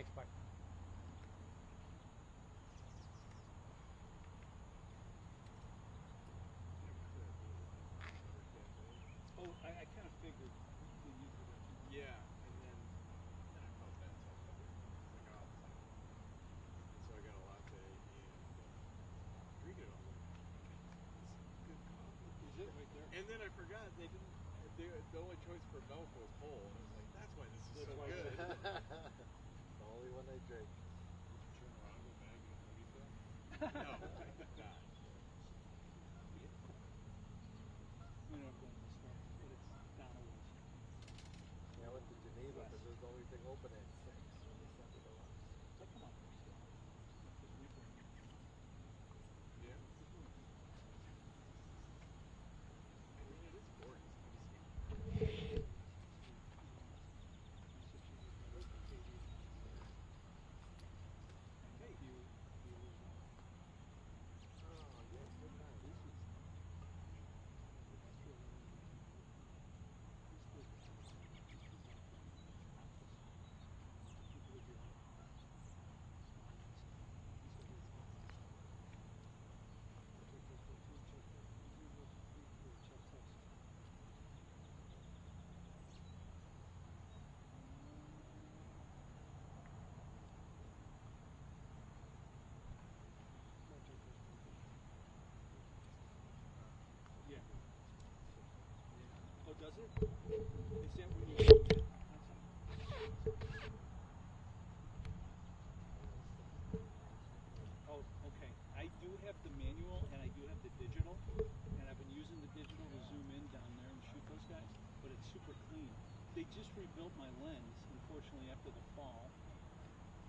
Thanks, bye. Oh, I kind of figured they used it. Yeah, and then I felt bad, so I put it. It's like, oh, so I got a latte and drinking it all the way. It's good coffee. Is it right there? And then I forgot the only choice for milk was whole, and I was like, that's why this is so good. The only one I drink. Turn around and go back and get the No, I did not. We don't go in the store, but it's Donald's. Yeah, I went to Geneva because it was the only thing open at 6 when they sent it over. So come on. Yeah. I mean, it is gorgeous. Oh, does it? Is that when you do it? Oh, okay. I do have the manual and I do have the digital, and I've been using the digital to zoom in down there and shoot those guys, but it's super clean. They just rebuilt my lens, unfortunately, after the fall,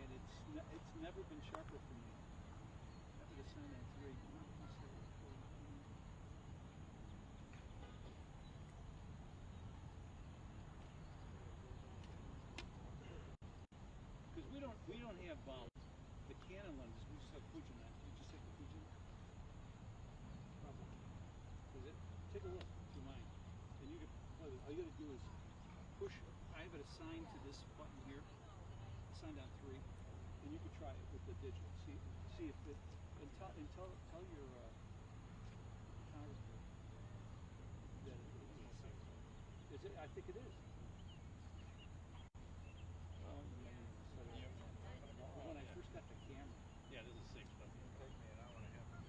and it's never been sharper for me. I have to sign that 3. We don't have the Canon lenses. We just have Fujinon. You just take the Fujinon. Probably. Is it? Take a look if you mind. And you can play with it. All you got to do is push. I have it assigned to this button here. Assigned on 3, and you can try it with the digital. See if it. And tell your photographer that it is. Is it? I think it is. When I first got the camera. Yeah, this is 6, but it's going to take me an hour and a half.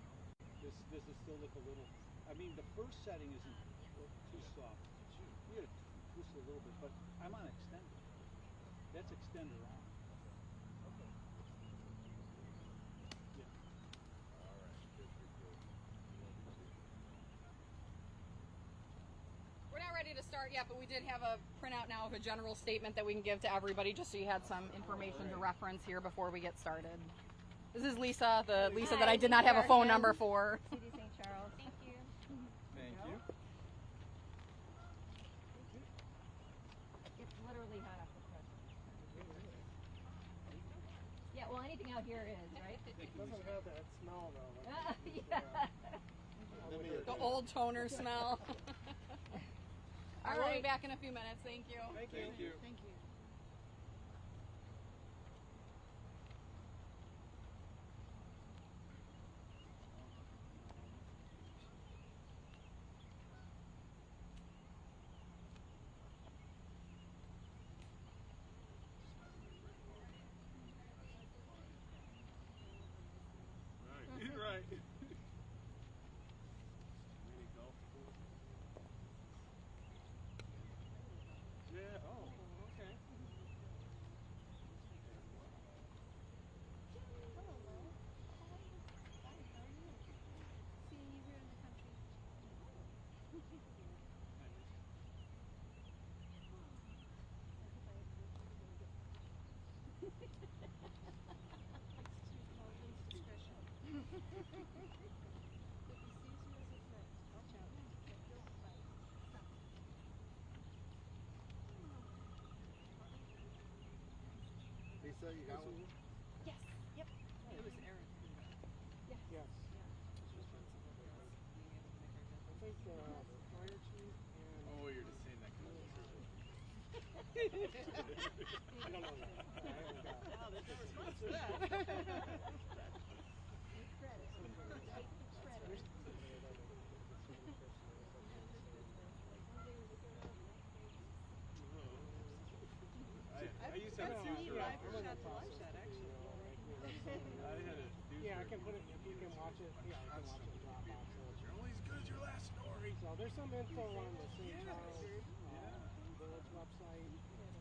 This will still look a little. I mean, the first setting isn't too soft. You got to twist it a little bit, but I'm on extender. That's extender on. Okay. Yeah. All right. Good. We're not ready to start yet, but we did have a printout now of a general statement that we can give to everybody just so you had some information to reference here before we get started. This is Lisa, the Lisa that I did not have a phone number for. CD St. Charles. Thank you. Thank you. It's literally hot off the press. Yeah, well, anything out here is, right? It doesn't have that smell though. Yeah. The old toner smell. All right, we'll be back in a few minutes. Thank you. Thank you. Thank you. Right. Right. Yeah. Oh, okay. Lisa, you got one? Yes. Yep. It was Aaron. Yes. Yes. I think fire chief and... Oh, you're just saying that because I don't know that. I haven't got it. just have a Well, few yeah, throughout. I'm gonna toss it, you know, like, I had a dude yeah, I for- can put it, if you can watch it, yeah, I can watch it drop off. You're only as good as your last story. So there's some info on the St. Yeah. Charles Yeah. Village website,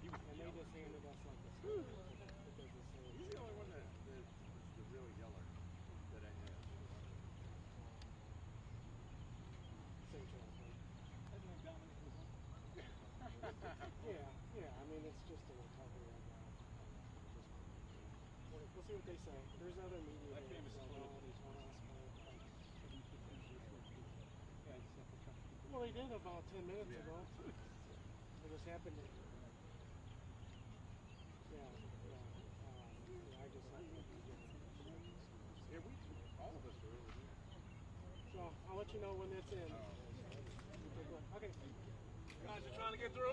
He was and they yelling. just handed us like a story because the same. He's the only one that is the real yeller that I have. St. Charles, right? Isn't that Dominic was on? Yeah. I mean, it's just a recovery of we'll see what they say. There's other media. My there, famous so photo don't police ask officer. for it. And you could potentially afford to. Yeah, I just have to cut people. Well, he did about 10 minutes Yeah. ago. It just happened. Yeah. I just happened to be getting it. Yeah, we all of us were over there. So I'll let you know when it's in. Oh. You take a look. Okay. Guys, you're trying to get through?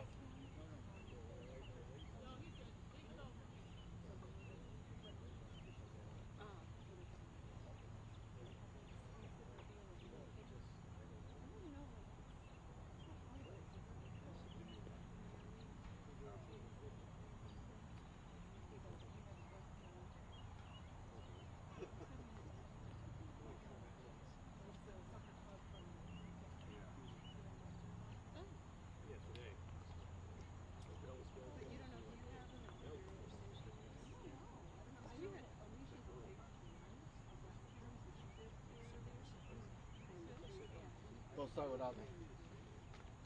Yeah, today. Don't start without me.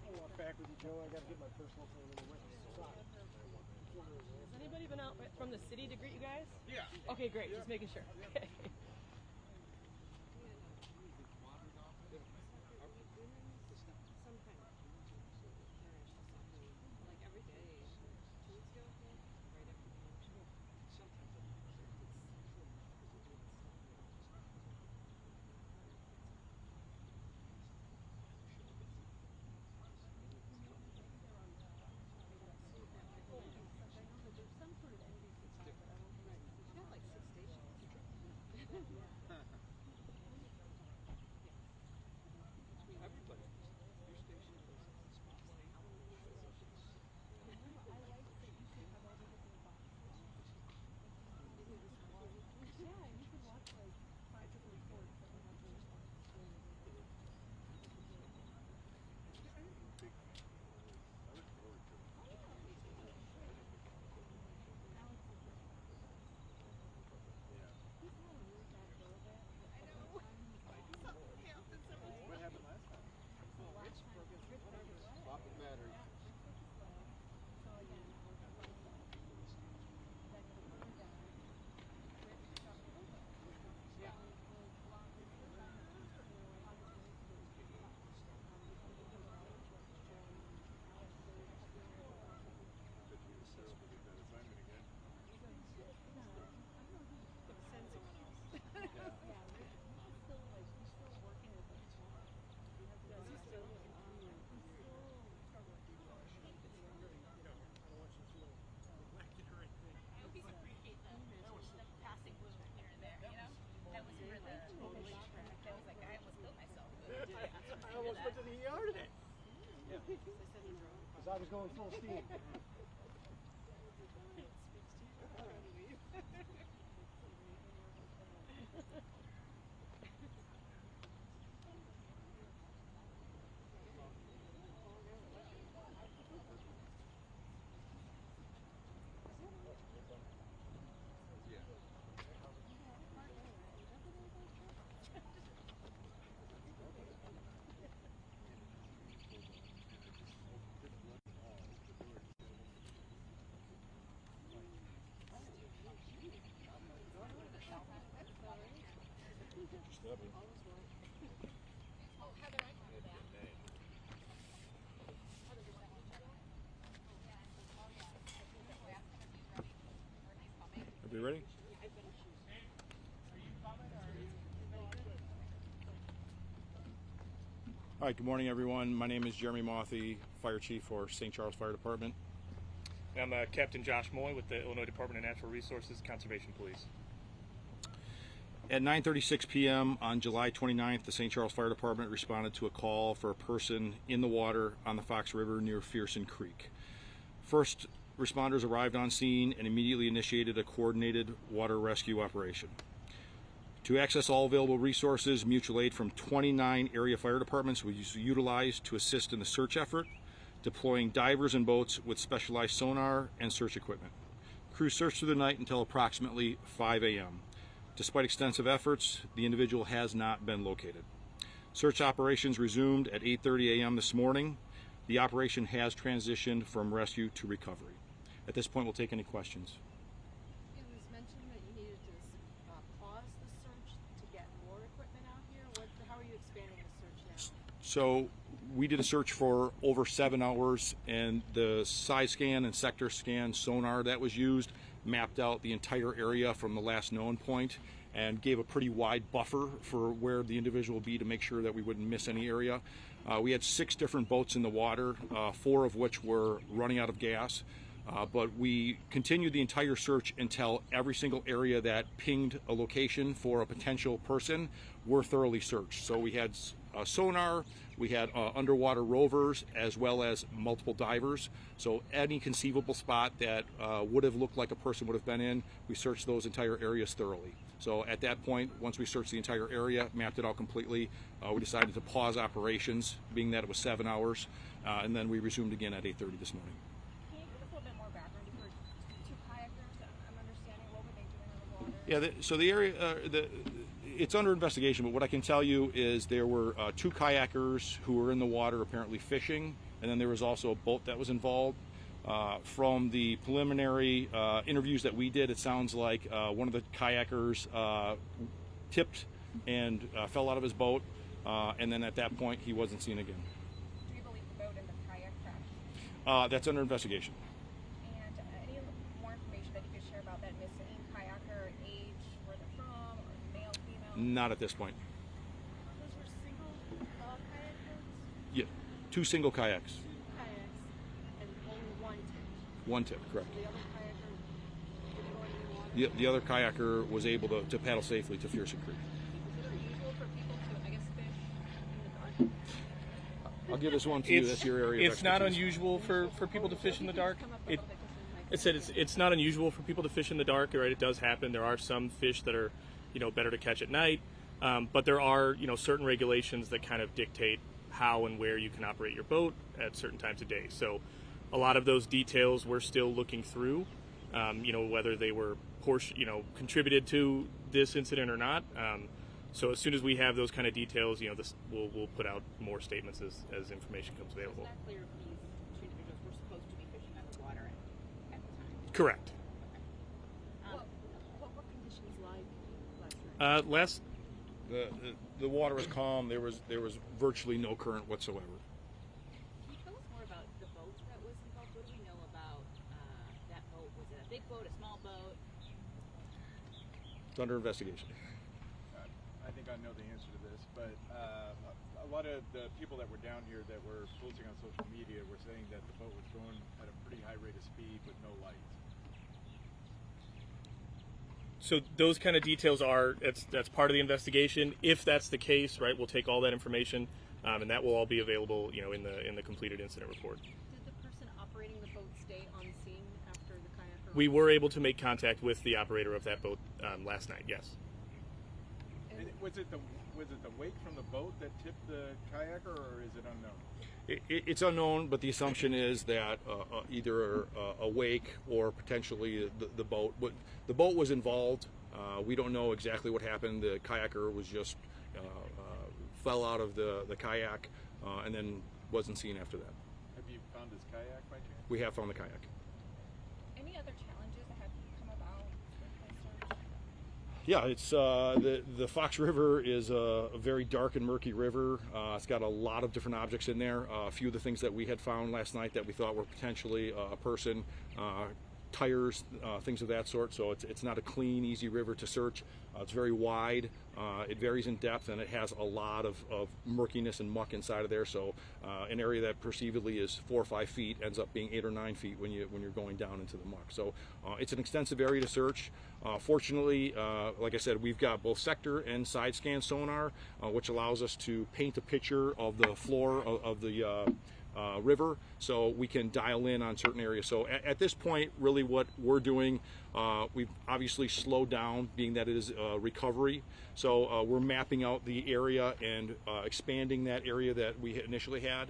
I'll walk back with you, Joe. I gotta get my personal phone in the way. Has anybody been out from the city to greet you guys? Yeah. Okay, great. Just making sure. Okay. What happened last time? Popping battery. But you were still get that assignment again. I almost went to the ER today. Because I was going full steam. Yeah. Are we ready? All right, good morning, everyone. My name is Jeremy Mothy, Fire Chief for St. Charles Fire Department. I'm Captain Josh Moy with the Illinois Department of Natural Resources Conservation Police. At 9:36 p.m. on July 29th, the St. Charles Fire Department responded to a call for a person in the water on the Fox River near Fearson Creek. First responders arrived on scene and immediately initiated a coordinated water rescue operation. To access all available resources, mutual aid from 29 area fire departments was utilized to assist in the search effort, deploying divers and boats with specialized sonar and search equipment. Crews searched through the night until approximately 5 a.m. Despite extensive efforts, the individual has not been located. Search operations resumed at 8:30 a.m. this morning. The operation has transitioned from rescue to recovery. At this point, we'll take any questions. It was mentioned that you needed to pause the search to get more equipment out here. How are you expanding the search now? So we did a search for over 7 hours, and the side scan and sector scan sonar that was used mapped out the entire area from the last known point and gave a pretty wide buffer for where the individual would be to make sure that we wouldn't miss any area. We had 6 different boats in the water, 4 of which were running out of gas. But we continued the entire search until every single area that pinged a location for a potential person were thoroughly searched. So we had sonar, we had underwater rovers, as well as multiple divers. So any conceivable spot that would have looked like a person would have been in, we searched those entire areas thoroughly. So at that point, once we searched the entire area, mapped it out completely, we decided to pause operations, being that it was 7 hours, and then we resumed again at 8:30 this morning. Can you give us a little bit more background? You heard 2 kayakers. I'm understanding. What were they doing on the water? Yeah, so the area, it's under investigation, but what I can tell you is there were 2 kayakers who were in the water apparently fishing, and then there was also a boat that was involved. From the preliminary interviews that we did, it sounds like one of the kayakers tipped and fell out of his boat, and then at that point he wasn't seen again. Do you believe the boat and the kayak crashed? That's under investigation. And any more information that you could share about that missing kayaker, age, where they're from, or male, female? Not at this point. Those were single kayakers? Yeah, 2 single kayaks. 2 kayaks, and only one tipped. 1 tip, correct. The other kayaker didn't go into the water? The other kayaker was able to paddle safely to Fearsome Creek. Is it unusual for people to, I guess, fish in the dark? I'll give this one to you. That's your area of It's not expertise. unusual for people to fish in the dark. Come up a little bit 'cause It said it's not unusual for people to fish in the dark, right? It does happen. There are some fish that are, better to catch at night, but there are, certain regulations that kind of dictate how and where you can operate your boat at certain times of day. So, a lot of those details we're still looking through, whether they were contributed to this incident or not. So as soon as we have those kind of details, we'll put out more statements as information comes available. It's not clear if these 2 individuals were supposed to be fishing underwater at the time. Correct. What were conditions like last night? The water was calm. There was virtually no current whatsoever. Can you tell us more about the boat that was involved? What do we know about that boat? Was it a big boat, a small boat? It's under investigation. I think I know the answer to this, but a lot of the people that were down here that were posting on social media were saying that the boat was going at a pretty high rate of speed with no lights. So those kind of details that's part of the investigation. If that's the case, right, we'll take all that information, and that will all be available, in the completed incident report. Did the person operating the boat stay on scene after the kayaker? We were able to make contact with the operator of that boat last night. Yes. And was it the weight from the boat that tipped the kayaker, or is it unknown? It's unknown, but the assumption is that either a wake or potentially the boat. But the boat was involved. We don't know exactly what happened. The kayaker was just fell out of the kayak and then wasn't seen after that. Have you found his kayak by chance? We have found the kayak. Any other challenges that have come about with the search? Yeah, it's the Fox River is a very dark and murky river. It's got a lot of different objects in there. A few of the things that we had found last night that we thought were potentially a person, tires, things of that sort. So it's not a clean, easy river to search. It's very wide. It varies in depth, and it has a lot of murkiness and muck inside of there. So an area that perceivably is 4 or 5 feet ends up being 8 or 9 feet when you're going down into the muck. So it's an extensive area to search. Fortunately, like I said, we've got both sector and side scan sonar, which allows us to paint a picture of the floor of the river, so we can dial in on certain areas. So at this point, really what we're doing, we've obviously slowed down, being that it is recovery. So we're mapping out the area and expanding that area that we initially had,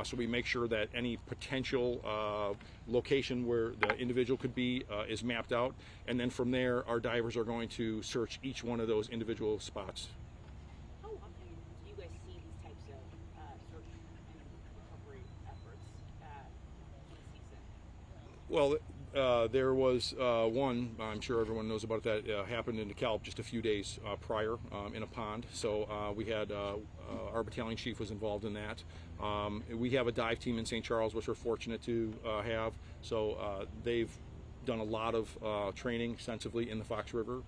so we make sure that any potential location where the individual could be is mapped out, and then from there our divers are going to search each one of those individual spots. How often do you guys see these types of search and recovery efforts in a season? Well, there was one, I'm sure everyone knows about it, that happened in DeKalb just a few days prior in a pond. So we had, our battalion chief was involved in that. We have a dive team in St. Charles, which we're fortunate to have. So they've done a lot of training extensively in the Fox River.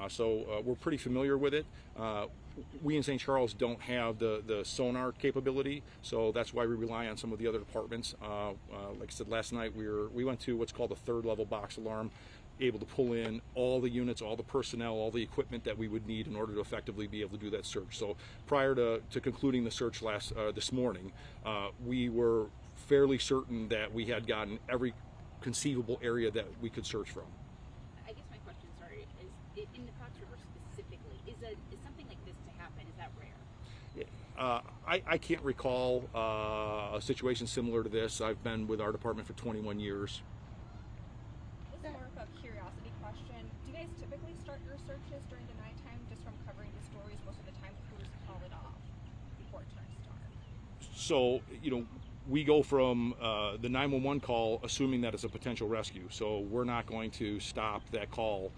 So we're pretty familiar with it. We in St. Charles don't have the sonar capability, so that's why we rely on some of the other departments. Like I said, last night we went to what's called a third level box alarm, able to pull in all the units, all the personnel, all the equipment that we would need in order to effectively be able to do that search. So prior to concluding the search this morning, we were fairly certain that we had gotten every conceivable area that we could search from. I guess my question, sorry, is in the Fox River specifically, is something like this to happen, is that rare? I can't recall a situation similar to this. I've been with our department for 21 years. This is more of a curiosity question. Do you guys typically start your searches during the nighttime just from covering the stories? Most of the time crews call it off before it turns dark. So, we go from the 911 call assuming that it's a potential rescue. So we're not going to stop that call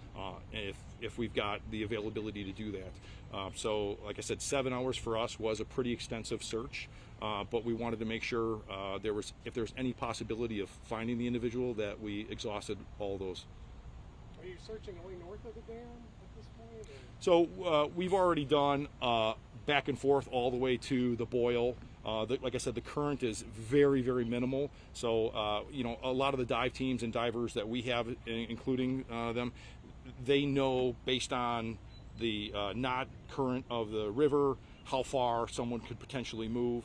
if we've got the availability to do that. So like I said, 7 hours for us was a pretty extensive search, but we wanted to make sure if there's any possibility of finding the individual, that we exhausted all those. Are you searching only north of the dam at this point? Or? So we've already done back and forth all the way to the Boyle. Like I said, the current is very, very minimal. So, a lot of the dive teams and divers that we have, including them, they know based on the knot current of the river, how far someone could potentially move.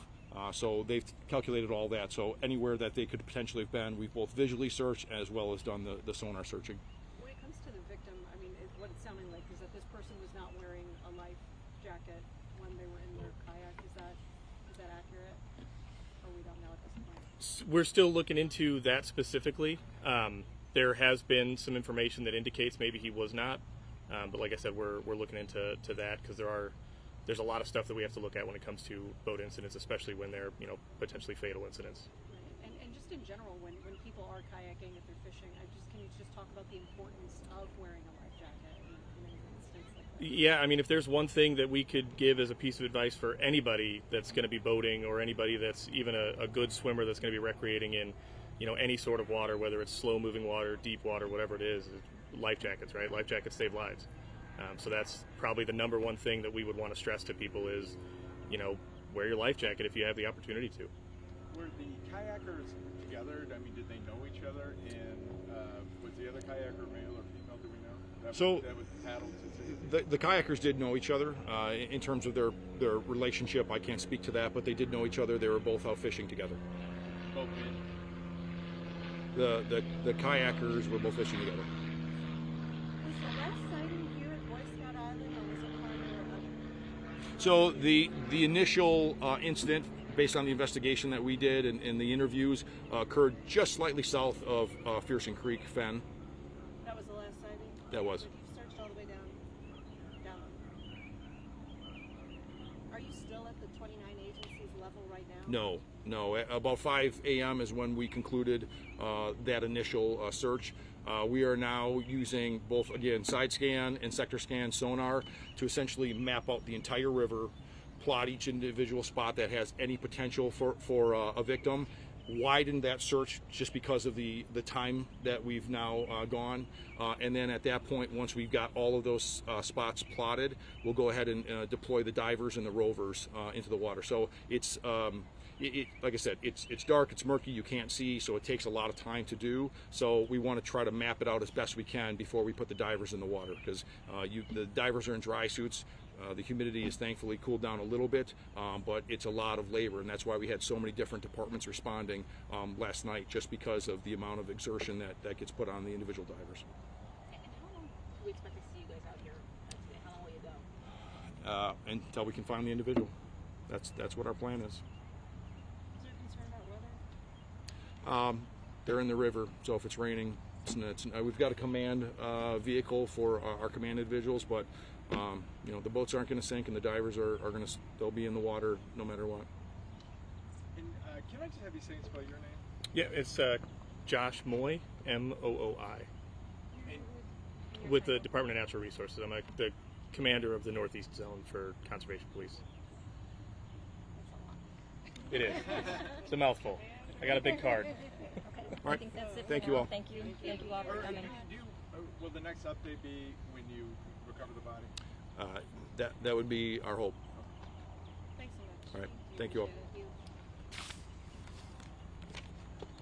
So they've calculated all that. So anywhere that they could potentially have been, we've both visually searched as well as done the sonar searching. When it comes to the victim, I mean, what it's sounding like is that this person was not wearing a life jacket when they were in their kayak. Is that accurate? Or we don't know at this point? We're still looking into that specifically. There has been some information that indicates maybe he was not, but like I said, we're looking into that because there's a lot of stuff that we have to look at when it comes to boat incidents, especially when they're potentially fatal incidents. Right. And just in general, when people are kayaking, if they're fishing, can you just talk about the importance of wearing a life jacket in an instance like that? Yeah, I mean, if there's one thing that we could give as a piece of advice for anybody that's going to be boating or anybody that's even a good swimmer that's going to be recreating in, any sort of water, whether it's slow-moving water, deep water, whatever it is life jackets, right? Life jackets save lives. So that's probably the number one thing that we would want to stress to people is, wear your life jacket if you have the opportunity to. Were the kayakers together? I mean, did they know each other? And was the other kayaker male or female? Do we know? That was paddled to the kayakers did know each other. In terms of their relationship, I can't speak to that, but they did know each other. They were both out fishing together. both men? The kayakers were both fishing together. Was the last sighting here at Boy Scout Island, or was it farther up? So the initial incident, based on the investigation that we did and the interviews, occurred just slightly south of Fearson Creek Fen. That was the last sighting? That was. But you've searched all the way down. Are you still at the 29 agencies level right now? No. About 5 a.m. is when we concluded that initial search. We are now using both, again, side scan and sector scan sonar to essentially map out the entire river, plot each individual spot that has any potential for a victim, widen that search just because of the time that we've now gone, and then at that point, once we've got all of those spots plotted, we'll go ahead and deploy the divers and the rovers into the water. So it's like I said, it's dark, it's murky, you can't see, so it takes a lot of time to do. So we want to try to map it out as best we can before we put the divers in the water, because the divers are in dry suits. The humidity is thankfully cooled down a little bit, but it's a lot of labor, and that's why we had so many different departments responding last night, just because of the amount of exertion that gets put on the individual divers. And how long do we expect to see you guys out here today? How long will you go? Until we can find the individual. That's what our plan is. Is there concern about weather? They're in the river, so if it's raining, we've got a command vehicle for our command individuals, but the boats aren't going to sink, and the divers are going to still be in the water no matter what. And can I just have you say and spell your name? Yeah, it's Josh Moy, M-O-O-I, with the Department of Natural Resources. I'm the commander of the Northeast Zone for Conservation Police. It is. It's a mouthful. I got a big card. All right. I think that's it. Thank you all. Thank you. Thank you all for coming. Will the next update be when you recover the body? That would be our hope. Thanks so much. All right. Thank you all. Appreciate it.